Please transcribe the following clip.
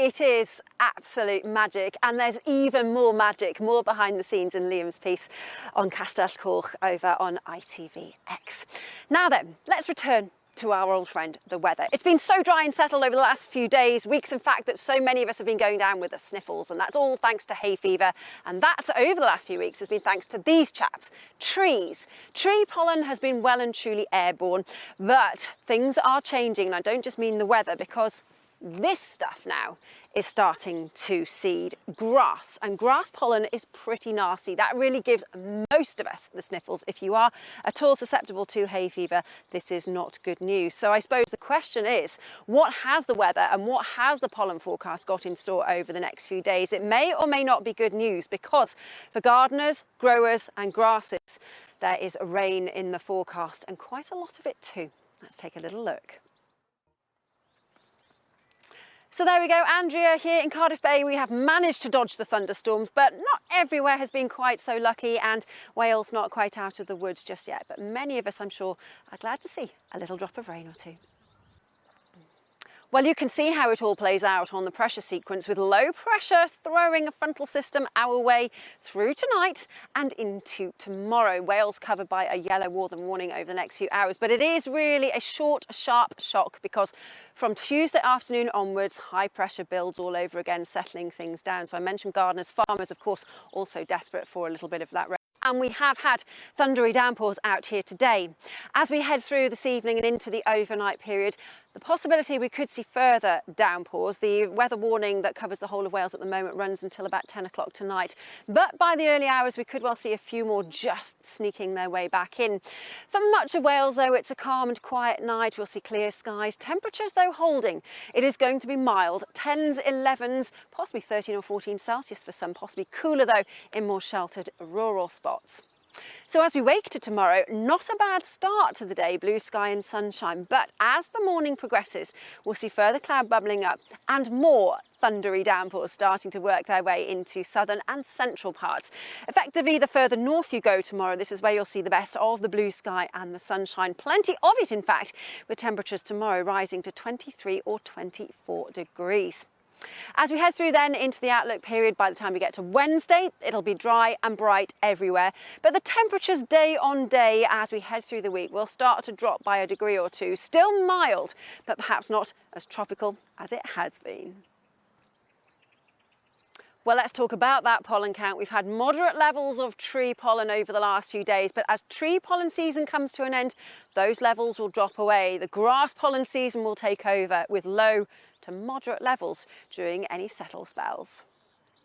it is absolute magic, and there's even more magic, more behind the scenes in Liam's piece on Castell Coch over on ITVX. Now then, let's return to our old friend, the weather. It's been so dry and settled over the last few days, weeks in fact, that so many of us have been going down with the sniffles, and that's all thanks to hay fever. And that, over the last few weeks, has been thanks to these chaps, trees. Tree pollen has been well and truly airborne, but things are changing, and I don't just mean the weather, because this stuff now is starting to seed grass, and grass pollen is pretty nasty. That really gives most of us the sniffles. If you are at all susceptible to hay fever, this is not good news. So I suppose the question is, what has the weather and what has the pollen forecast got in store over the next few days? It may or may not be good news, because for gardeners, growers and grasses, there is rain in the forecast, and quite a lot of it too. Let's take a little look. So there we go, Andrea, here in Cardiff Bay, we have managed to dodge the thunderstorms, but not everywhere has been quite so lucky, and Wales not quite out of the woods just yet. But many of us, I'm sure, are glad to see a little drop of rain or two. Well, you can see how it all plays out on the pressure sequence, with low pressure throwing a frontal system our way through tonight and into tomorrow. Wales covered by a yellow northern warning over the next few hours, but it is really a short, sharp shock, because from Tuesday afternoon onwards, high pressure builds all over again, settling things down. So I mentioned gardeners, farmers, of course, also desperate for a little bit of that rain. And we have had thundery downpours out here today. As we head through this evening and into the overnight period, the possibility we could see further downpours. The weather warning that covers the whole of Wales at the moment runs until about 10 o'clock tonight. But by the early hours, we could well see a few more just sneaking their way back in. For much of Wales, though, it's a calm and quiet night. We'll see clear skies. Temperatures, though, holding. It is going to be mild, 10s, 11s, possibly 13 or 14 Celsius for some, possibly cooler, though, in more sheltered rural spots. So as we wake to tomorrow, not a bad start to the day, blue sky and sunshine, but as the morning progresses, we'll see further cloud bubbling up and more thundery downpours starting to work their way into southern and central parts. Effectively, the further north you go tomorrow, this is where you'll see the best of the blue sky and the sunshine. Plenty of it, in fact, with temperatures tomorrow rising to 23 or 24 degrees. As we head through then into the outlook period, by the time we get to Wednesday, it'll be dry and bright everywhere. But the temperatures day on day as we head through the week will start to drop by a degree or two. Still mild, but perhaps not as tropical as it has been. Well, let's talk about that pollen count. We've had moderate levels of tree pollen over the last few days, but as tree pollen season comes to an end, those levels will drop away. The grass pollen season will take over with low to moderate levels during any settle spells.